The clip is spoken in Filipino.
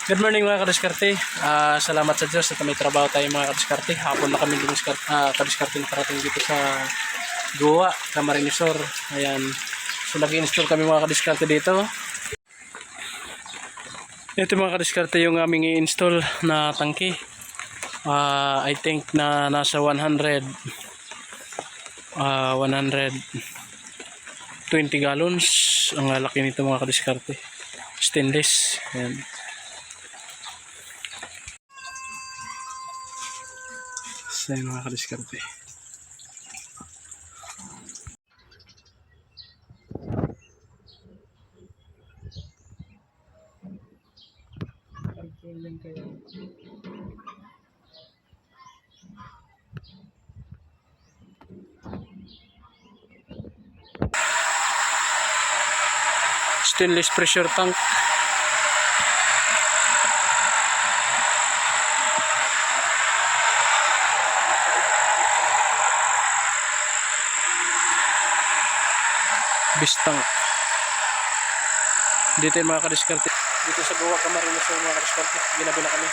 Good morning mga kadiskarte. Salamat sa Diyos at may trabaho tayo mga kadiskarte. Hapon na kami kadiskarte na parating dito sa Goa, Camarinesor. Ayan. So nag-install kami mga kadiskarte dito. Ito mga kadiskarte yung aming i-install na tangke. I think na nasa 120 gallons. Ang laki nito mga kadiskarte. Stainless. Ayan. So yun mga kadiskarte. Stainless pressure tank. Bistang. Dito yung mga kadiskarte. Dito sa Goa, Camarinesor mga kadiskarte. Ginabi na kami.